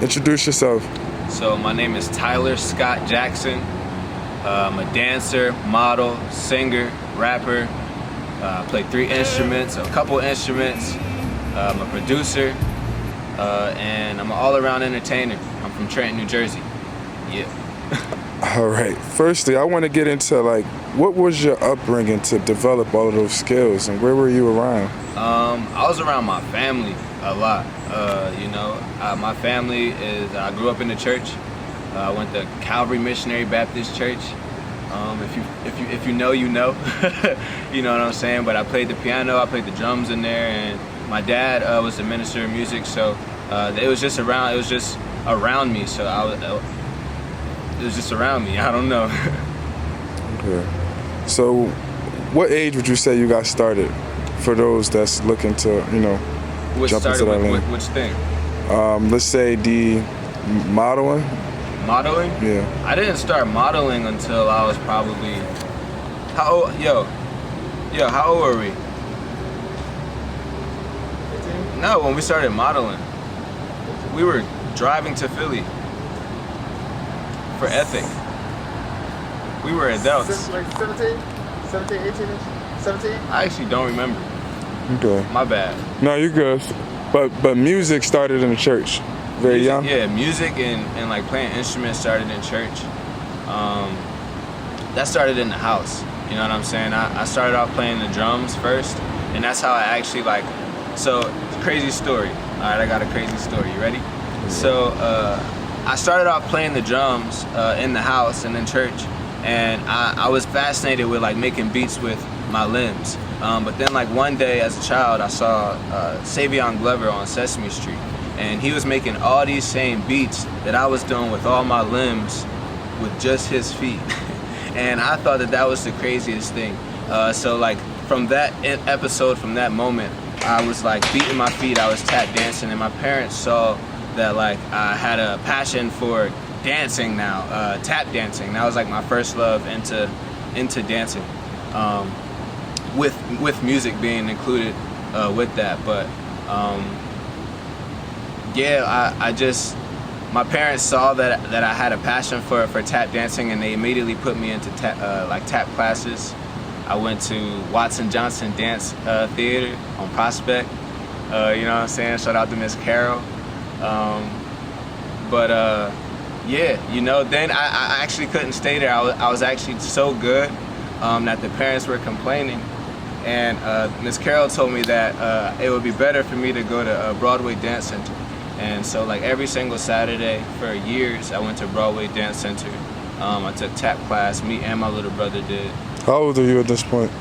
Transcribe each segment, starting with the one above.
Introduce yourself. So my name is Tyler Scott Jackson. I'm a dancer, model, singer, rapper. I play a couple instruments. I'm a producer, and I'm an all-around entertainer. I'm from Trenton, New Jersey. Yeah. All right. Firstly, I want to get into what was your upbringing to develop all of those skills, and where were you around? I was around my family a lot. My family I grew up in the church. I went to Calvary Missionary Baptist Church. If you know, you know. You know what I'm saying? But I played the piano, I played the drums in there, and my dad was the minister of music, so it was just around me. So it was just around me. I don't know. Okay. So, what age would you say you got started? For those that's looking to, jump into that lane. Which thing? Let's say the modeling. Modeling? Yeah. I didn't start modeling until I was probably. How old? Yo, how old were we? 15? No, when we started modeling, we were driving to Philly for Ethic. We were adults. Like 17, 18-ish? 17? I actually don't remember. Okay. My bad. No, you're good. But music started in the church. Very young? Yeah, music and like playing instruments started in church. That started in the house. You know what I'm saying? I started off playing the drums first, and that's how I actually so crazy story. All right, I got a crazy story. You ready? So I started off playing the drums in the house and in church, and I was fascinated with making beats with my limbs. But then one day as a child, I saw Savion Glover on Sesame Street, and he was making all these same beats that I was doing with all my limbs with just his feet. And I thought that was the craziest thing. So from that episode, from that moment, I was beating my feet, I was tap dancing, and my parents saw that I had a passion for dancing now, tap dancing. That was my first love into dancing. With music being included with that, but my parents saw that I had a passion for tap dancing, and they immediately put me into tap classes. I went to Watson Johnson Dance Theater on Prospect. You know what I'm saying? Shout out to Miss Carol. Then I actually couldn't stay there. I was actually so good that the parents were complaining. And Miss Carol told me that it would be better for me to go to Broadway Dance Center. And so every single Saturday for years, I went to Broadway Dance Center. I took tap class, me and my little brother did. How old are you at this point?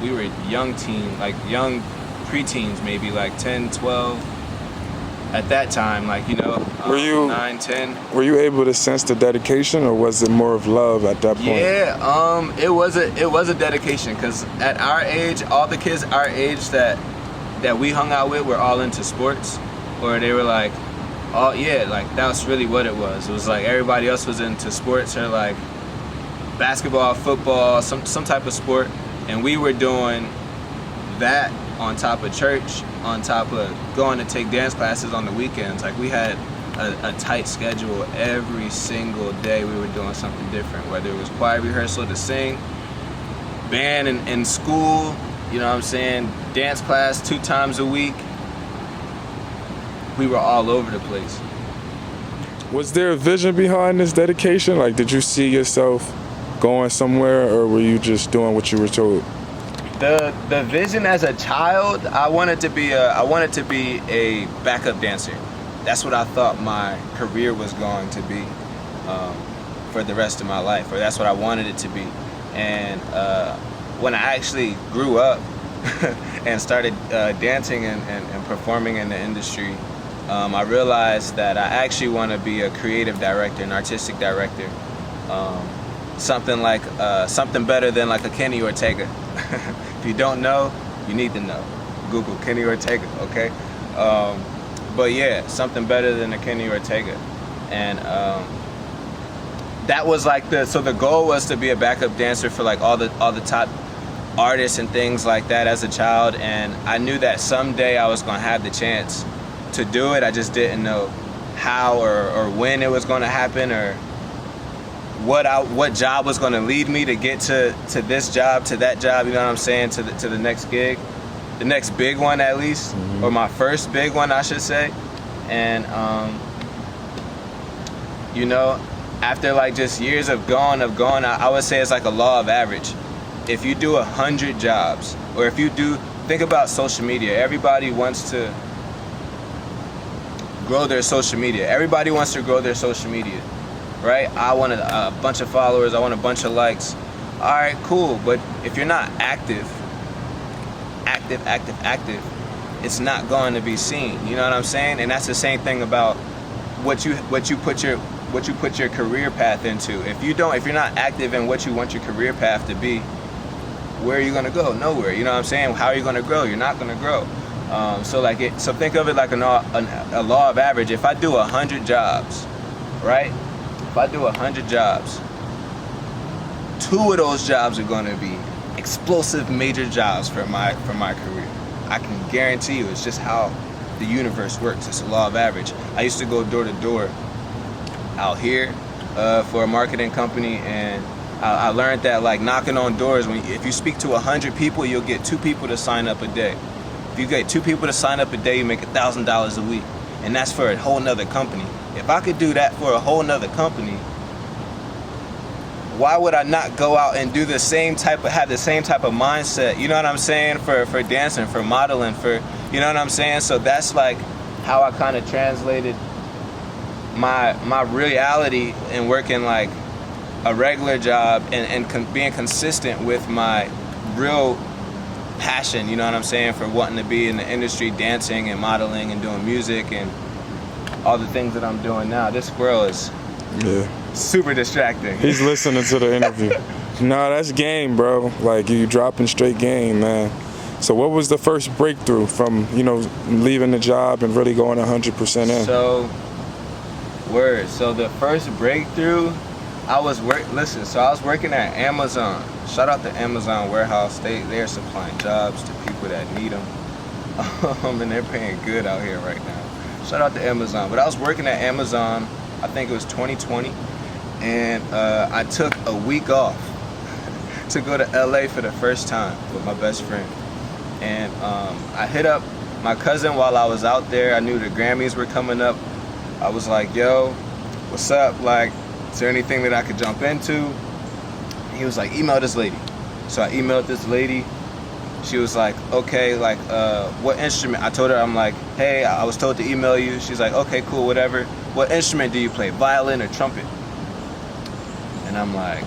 We were young young preteens, maybe 10, 12. At that time, were you 9, 10. Were you able to sense the dedication, or was it more of love at that point? Yeah, it was a dedication, because at our age, all the kids our age that we hung out with were all into sports, or they were that was really what it was. It was everybody else was into sports, or basketball, football, some type of sport, and we were doing that on top of church, on top of going to take dance classes on the weekends. We had a tight schedule. Every single day we were doing something different, whether it was choir rehearsal to sing, band in school, you know what I'm saying, dance class 2 times a week. We were all over the place. Was there a vision behind this dedication? Did you see yourself going somewhere, or were you just doing what you were told? The vision as a child, I wanted to be a backup dancer. That's what I thought my career was going to be for the rest of my life, or that's what I wanted it to be. And when I actually grew up and started dancing and performing in the industry, I realized that I actually want to be a creative director, an artistic director. Something better than a Kenny Ortega. If you don't know, you need to know. Google Kenny Ortega, okay? But yeah, something better than a Kenny Ortega. And that was so the goal was to be a backup dancer for all the top artists and things like that as a child. And I knew that someday I was gonna have the chance to do it. I just didn't know how or when it was going to happen, or what job was going to lead me to get to this job, to that job, you know what I'm saying, to the next gig, the next big one at least, or my first big one, I should say. And you know, after like just years of going, I would say it's like a law of average. If you do 100 jobs, or if you do, think about social media. Everybody wants to grow their social media. Everybody wants to grow their social media, right? I want a bunch of followers. I want a bunch of likes. All right, cool. But if you're not active, it's not going to be seen. You know what I'm saying? And that's the same thing about what you put your career path into. If you're not active in what you want your career path to be, where are you gonna go? Nowhere. You know what I'm saying? How are you gonna grow? You're not gonna grow. So think of it like a law of average. If I do 100 jobs, right? If I do 100 jobs, 2 of those jobs are gonna be explosive major jobs for my career. I can guarantee you. It's just how the universe works. It's a law of average. I used to go door to door out here for a marketing company, and I learned that like knocking on doors, if you speak to 100 people, you'll get 2 people to sign up a day. If you get 2 people to sign up a day, you make $1,000 a week, and that's for a whole nother company. If I could do that for a whole nother company, why would I not go out and have the same type of mindset? You know what I'm saying? For dancing, for modeling, you know what I'm saying? So that's like how I kind of translated my reality in working like a regular job and being consistent with my real passion, you know what I'm saying, for wanting to be in the industry, dancing and modeling and doing music and all the things that I'm doing now. This squirrel is super distracting. He's listening to the interview. No, that's game, bro. Like, you dropping straight game, man. So what was the first breakthrough from, leaving the job and really going 100% in? So the first breakthrough, I was working at Amazon. Shout out to Amazon Warehouse. They are supplying jobs to people that need them. And they're paying good out here right now. Shout out to Amazon. But I was working at Amazon, I think it was 2020, and I took a week off to go to LA for the first time with my best friend. And I hit up my cousin while I was out there. I knew the Grammys were coming up. I was like, yo, what's up? Like, is there anything that I could jump into? He was like, email this lady. So I emailed this lady. She was like, okay, like, what instrument? I told her, I'm like, hey, I was told to email you. She's like, okay, cool, whatever. What instrument do you play, violin or trumpet? And I'm like,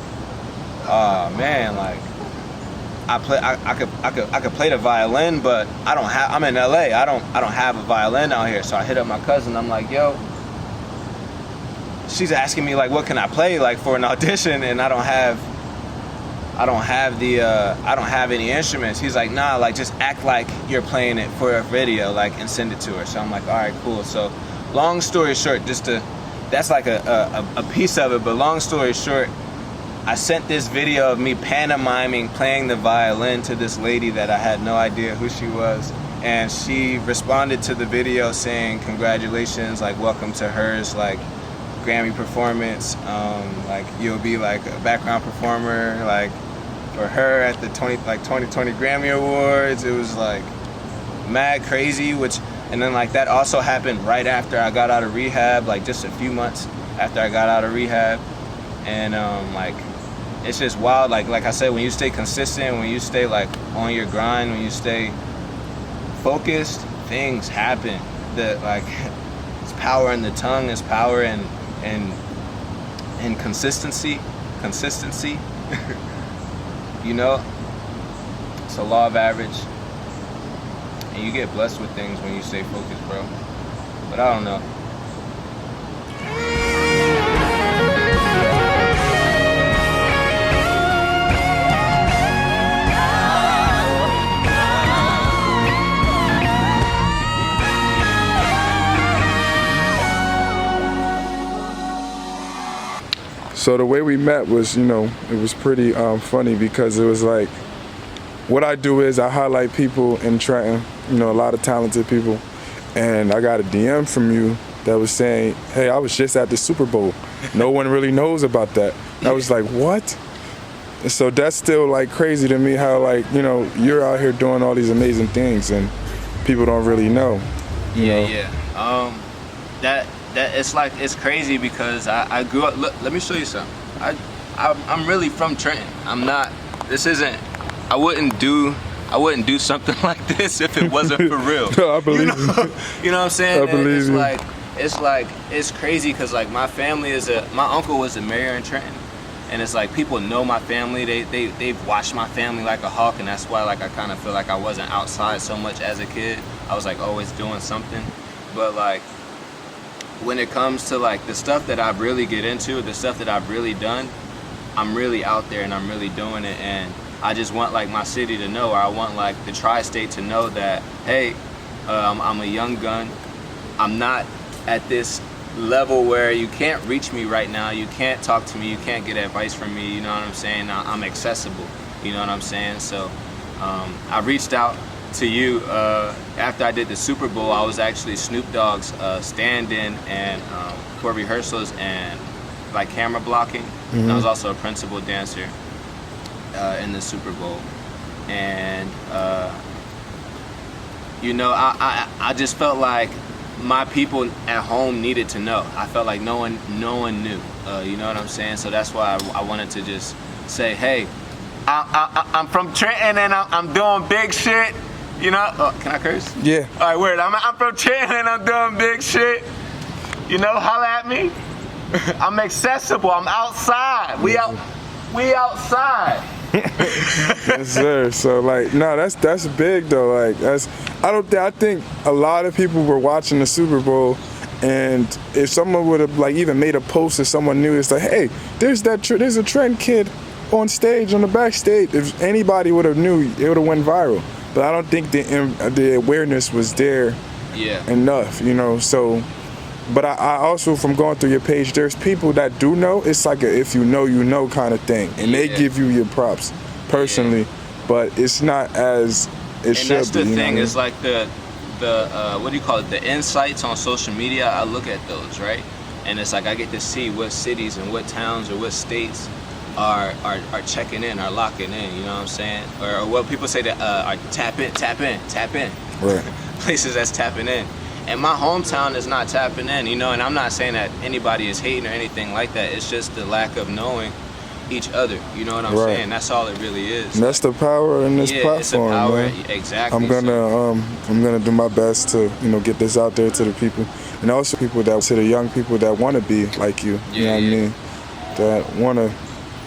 oh man, like, I could play the violin, but I'm in LA. I don't have a violin out here. So I hit up my cousin. I'm like, yo, she's asking me like, what can I play like for an audition, and I don't have any instruments. He's like, nah, like just act like you're playing it for a video, like, and send it to her. So I'm like, all right, cool. So long story short, that's like a piece of it, but long story short, I sent this video of me pantomiming playing the violin to this lady that I had no idea who she was, and she responded to the video saying, congratulations, like, welcome to hers, like, Grammy performance, like, you'll be like a background performer, like, for her at the 2020 Grammy Awards. It was like mad crazy, and then like that also happened right after I got out of rehab, like just a few months after I got out of rehab. And like, it's just wild, like I said, when you stay consistent, when you stay like on your grind, when you stay focused, things happen. That like, it's power in the tongue, it's power in consistency. You know, it's a law of average, and you get blessed with things when you stay focused, bro. But I don't know. So the way we met was, it was pretty funny, because it was like, what I do is I highlight people in Trenton, a lot of talented people, and I got a DM from you that was saying, hey, I was just at the Super Bowl. No one really knows about that. I was like, what? And so that's still like crazy to me how like, you know, you're out here doing all these amazing things and people don't really know. Yeah. That it's like, it's crazy because I grew up, look, let me show you something. I'm really from Trenton. I'm not, I wouldn't do something like this if it wasn't for real. No, I believe you know? You know what I'm saying? I believe you. It's crazy because like my family my uncle was the mayor in Trenton. And it's like people know my family. They've watched my family like a hawk, and that's why like I kind of feel like I wasn't outside so much as a kid. I was like always doing something. But like when it comes to like the stuff that I really get into, the stuff that I've really done, I'm really out there and I'm really doing it. And I just want like my city to know, or I want like the tri-state to know that, hey, I'm a young gun. I'm not at this level where you can't reach me right now, you can't talk to me, you can't get advice from me, you know what I'm saying? I'm accessible, you know what I'm saying? So I reached out to you after I did the Super Bowl. I was actually Snoop Dogg's stand-in and for rehearsals and like camera blocking. And I was also a principal dancer in the Super Bowl. And you know, I just felt like my people at home needed to know. I felt like no one knew. You know what I'm saying? So that's why I wanted to just say, hey, I'm from Trenton and I'm doing big shit. You know? Can I curse? Yeah. All right, word. I'm from Trenton and I'm doing big shit. You know, holla at me. I'm accessible. I'm outside. We outside. Yes, sir. So like, no, that's big though. Like I think a lot of people were watching the Super Bowl, and if someone would have like even made a post or someone knew, it's like, hey, there's a Trent kid on stage, on the backstage. If anybody would have knew, it would have went viral. But I don't think the awareness was there enough, you know. So, but I also, from going through your page, there's people that do know. It's like a if you know, you know kind of thing, and they give you your props personally, but it's not as it should be. And that's the thing. Know? It's like the what do you call it? The insights on social media. I look at those, right? And it's like I get to see what cities and what towns or what states are checking in, are locking in. You know what I'm saying? Or what people say that are tap in. Right. Places that's tapping in. And my hometown is not tapping in, you know, and I'm not saying that anybody is hating or anything like that. It's just the lack of knowing each other. You know what I'm saying? That's all it really is. And that's the power in this platform, it's the power, man. Exactly. I'm gonna do my best to, you know, get this out there to the people, and also to the young people that want to be like you. You know what I mean? That want to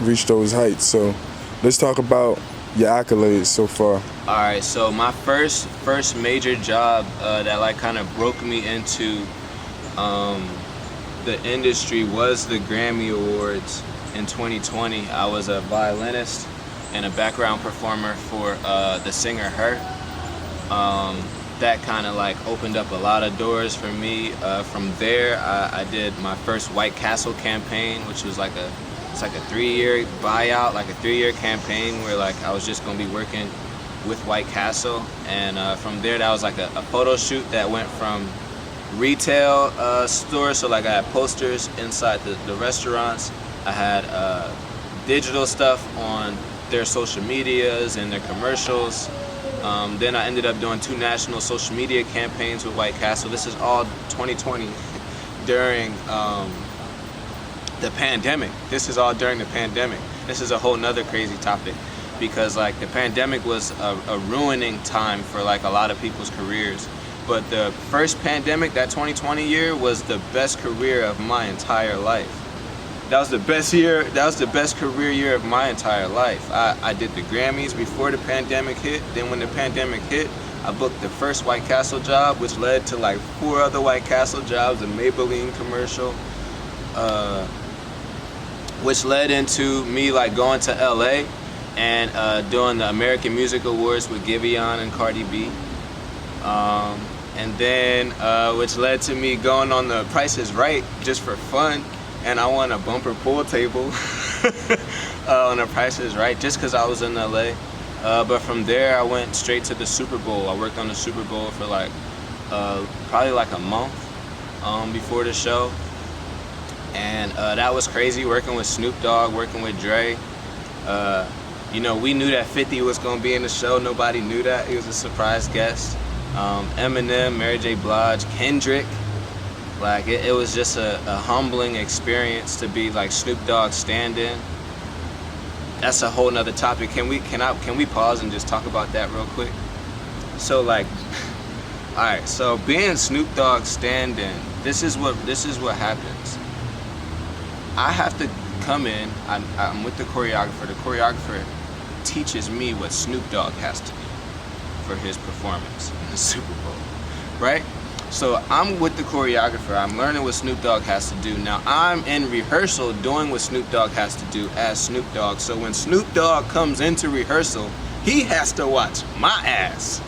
reach those heights. So let's talk about your accolades so far. All right, so my first major job that like kind of broke me into the industry was the Grammy Awards in 2020. I was a violinist and a background performer for the singer Her. That kind of like opened up a lot of doors for me. From there, I did my first White Castle campaign, which was like it's like a 3-year buyout, like a 3-year campaign where like I was just gonna be working with White Castle. And from there, that was like a photo shoot that went from retail stores, so like I had posters inside the restaurants. I had digital stuff on their social medias and their commercials. Then I ended up doing 2 national social media campaigns with White Castle. This is all 2020 during the pandemic. This is all during the pandemic. This is a whole nother crazy topic, because like the pandemic was a ruining time for like a lot of people's careers. But the first pandemic, that 2020 year, was the best career of my entire life. That was the best year. That was the best career year of my entire life. I did the Grammys before the pandemic hit. Then when the pandemic hit, I booked the first White Castle job, which led to like 4 other White Castle jobs, a Maybelline commercial, which led into me like going to LA and doing the American Music Awards with Giveon and Cardi B. And then which led to me going on the Price is Right just for fun, and I won a bumper pool table on the Price is Right just because I was in LA. But from there I went straight to the Super Bowl. I worked on the Super Bowl for like probably like a month, before the show. And that was crazy, working with Snoop Dogg, working with Dre. You know, we knew that 50 was gonna be in the show. Nobody knew that. He was a surprise guest. Eminem, Mary J. Blige, Kendrick. Like, it was just a humbling experience to be like Snoop Dogg stand-in. That's a whole nother topic. Can we pause and just talk about that real quick? So like, all right, so being Snoop Dogg stand-in, this is what happens. I have to come in, I'm with the choreographer. The choreographer teaches me what Snoop Dogg has to do for his performance in the Super Bowl, right? So I'm with the choreographer, I'm learning what Snoop Dogg has to do. Now I'm in rehearsal doing what Snoop Dogg has to do as Snoop Dogg. So when Snoop Dogg comes into rehearsal, he has to watch my ass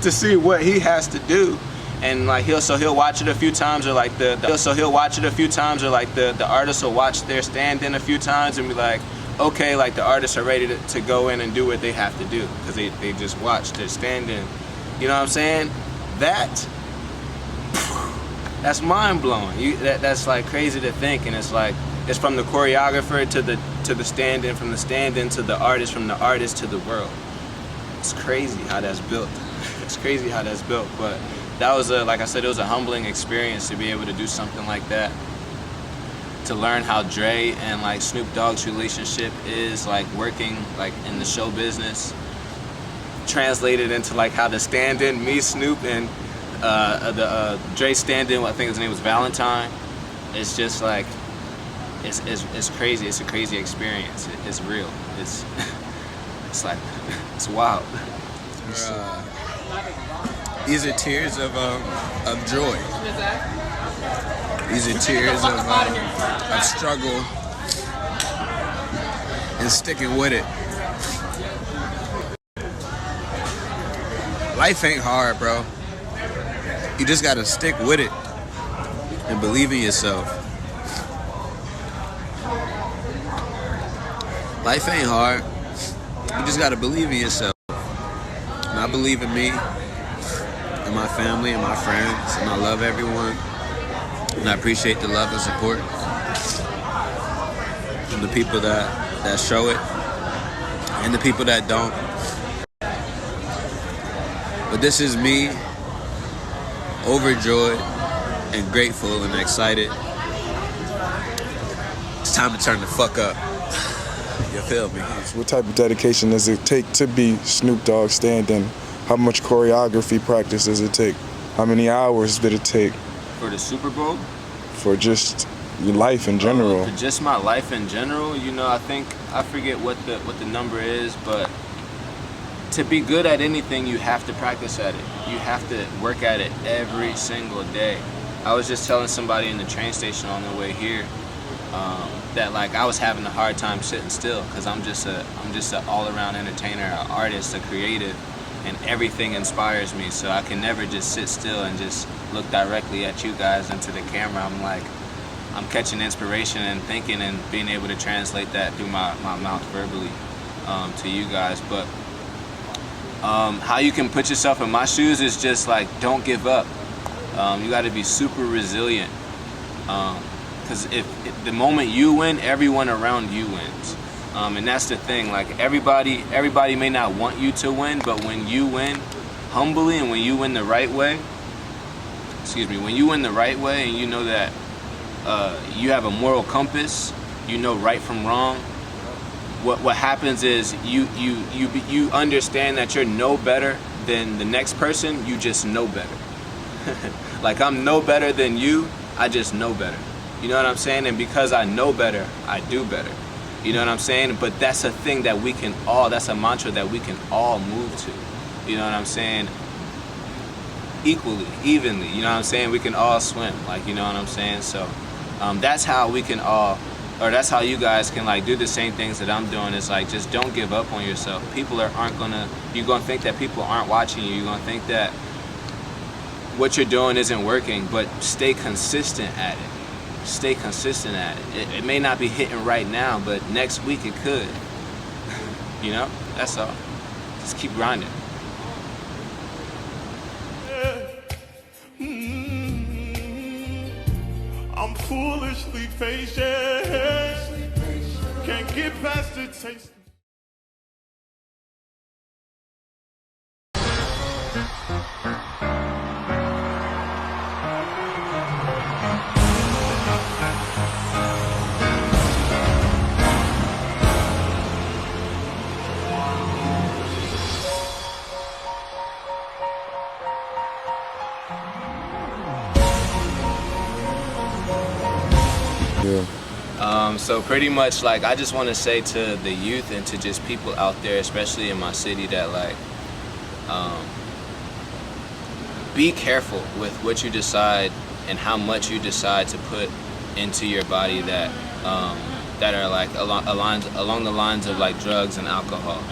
to see what he has to do. And like he'll watch it a few times, or like the artist will watch their stand-in a few times and be like, okay, like the artists are ready to go in and do what they have to do because they just watched their stand-in. You know what I'm saying? That's mind-blowing. That's like crazy to think, and it's like it's from the choreographer to the stand-in, from the stand-in to the artist, from the artist to the world. It's crazy how that's built. It's crazy how that's built, but that was like I said, it was a humbling experience to be able to do something like that. To learn how Dre and like Snoop Dogg's relationship is like working like in the show business. Translated into like how the stand-in, me, Snoop, and the Dre stand-in, I think his name was Valentine. It's just like, it's crazy. It's a crazy experience. It's real. It's like, it's wild. These are tears of joy. These are tears of struggle and sticking with it. Life ain't hard, bro. You just gotta stick with it and believe in yourself. Life ain't hard. You just gotta believe in yourself. And I believe in me and my family and my friends, and I love everyone. And I appreciate the love and support from the people that show it and the people that don't. But this is me, overjoyed and grateful and excited. It's time to turn the fuck up. You feel me? What type of dedication does it take to be Snoop Dogg stand-in? How much choreography practice does it take? How many hours did it take? For the Super Bowl? For just your life in general? For just my life in general, you know, I forget what the number is, but to be good at anything, you have to practice at it. You have to work at it every single day. I was just telling somebody in the train station on the way here that like I was having a hard time sitting still because I'm just an all-around entertainer, an artist, a creative, and everything inspires me. So I can never just sit still and just look directly at you guys into the camera. I'm catching inspiration and thinking and being able to translate that through my mouth verbally to you guys. But how you can put yourself in my shoes is just like, don't give up. You got to be super resilient. Because if the moment you win, everyone around you wins. And that's the thing, like everybody may not want you to win, but when you win humbly and when you win the right way, when you win the right way and you know that you have a moral compass, you know right from wrong, what happens is you understand that you're no better than the next person, you just know better. Like I'm no better than you, I just know better. You know what I'm saying? And because I know better, I do better. You know what I'm saying? But that's a thing that that's a mantra that we can all move to. You know what I'm saying? Equally, evenly, you know what I'm saying? We can all swim, like, you know what I'm saying? So that's how we can all, or that's how you guys can like do the same things that I'm doing. It's like, just don't give up on yourself. People you're gonna think that people aren't watching you. You're gonna think that what you're doing isn't working, but stay consistent at it. Stay consistent at it. It may not be hitting right now, but next week it could. You know, that's all. Just keep grinding. I'm foolishly patient. Can't get past the taste. Yeah. So pretty much, like, I just want to say to the youth and to just people out there, especially in my city, that like, be careful with what you decide and how much you decide to put into your body that that are like along the lines of like drugs and alcohol.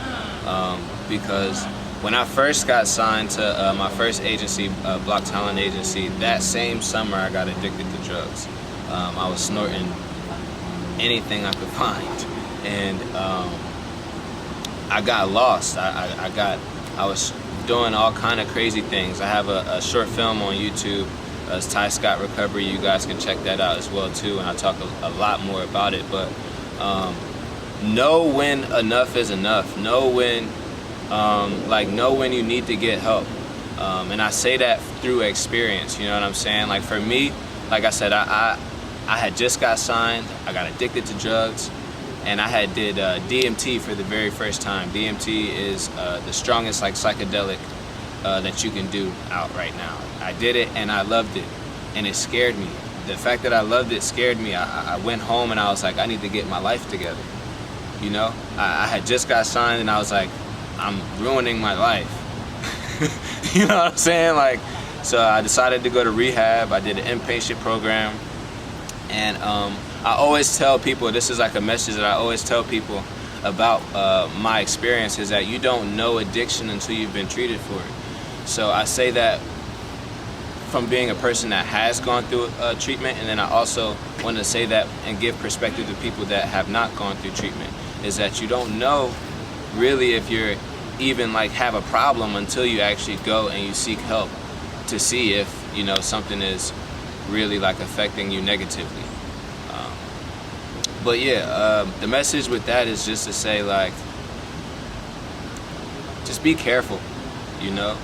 Because when I first got signed to my first agency, Block Talent Agency, that same summer I got addicted to drugs. I was snorting anything I could find, and I got lost. I was doing all kind of crazy things. I have a short film on YouTube. It's Ty Scott Recovery. You guys can check that out as well too, and I talk a lot more about it. But know when enough is enough. Know when know when you need to get help. And I say that through experience. You know what I'm saying? Like for me, like I said, I had just got signed. I got addicted to drugs, and I had did DMT for the very first time. DMT is the strongest like psychedelic that you can do out right now. I did it and I loved it, and it scared me. The fact that I loved it scared me. I went home and I was like, I need to get my life together. You know, I had just got signed and I was like, I'm ruining my life. You know what I'm saying? Like, so I decided to go to rehab. I did an inpatient program. And I always tell people, this is like a message that I always tell people about my experience, is that you don't know addiction until you've been treated for it. So I say that from being a person that has gone through treatment, and then I also want to say that and give perspective to people that have not gone through treatment, is that you don't know really if you're even like have a problem until you actually go and you seek help to see if, you know, something is really like affecting you negatively. But yeah, the message with that is just to say, like, just be careful, you know?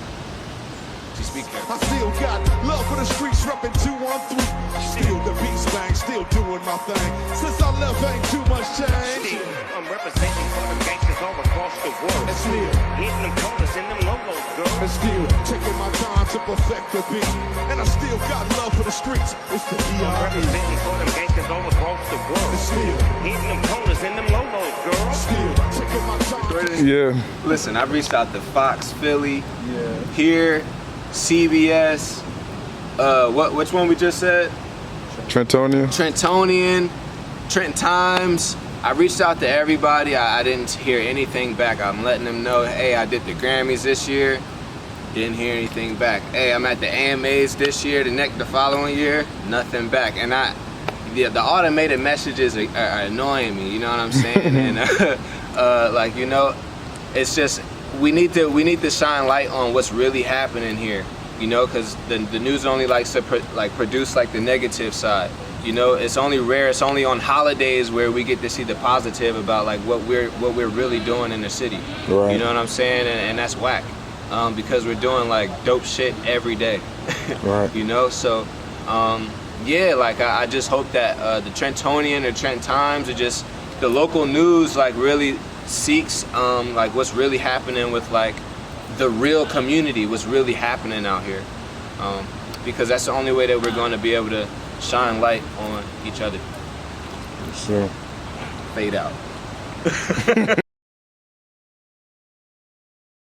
Just be careful. I still got love for the streets, reppin' 213. Still the beats bang, still doing my thing. Since I left, ain't too much change. I'm representing for them gangsters all across the world. And still hitting them corners in them lolos, girl. and still taking my time to perfect the beat. And I still got love for the streets. It's the I'm D.R.E. representing for them gangsters all across the world. And still Hitting them corners in them lolos, girl. taking my time. Yeah. Listen, I reached out to Fox, Philly, here, CBS, which one we just said? Trentonian. Trenton Times. I reached out to everybody. I didn't hear anything back. I'm letting them know, hey, I did the Grammys this year. Didn't hear anything back. Hey, I'm at the AMAs this year, the following year, nothing back. And the automated messages are annoying me, you know what I'm saying? And like, you know, it's just, we need to shine light on what's really happening here, you know, because the news only likes to produce like the negative side. You know, it's only rare. It's only on holidays where we get to see the positive about like what we're really doing in the city. Right. You know what I'm saying? And that's whack, because we're doing like dope shit every day. Right. You know, so yeah, like I just hope that the Trentonian or Trent Times or just the local news like really seeks like what's really happening with like the real community, what's really happening out here, because that's the only way that we're going to be able to shine light on each other. Sure. Fade out.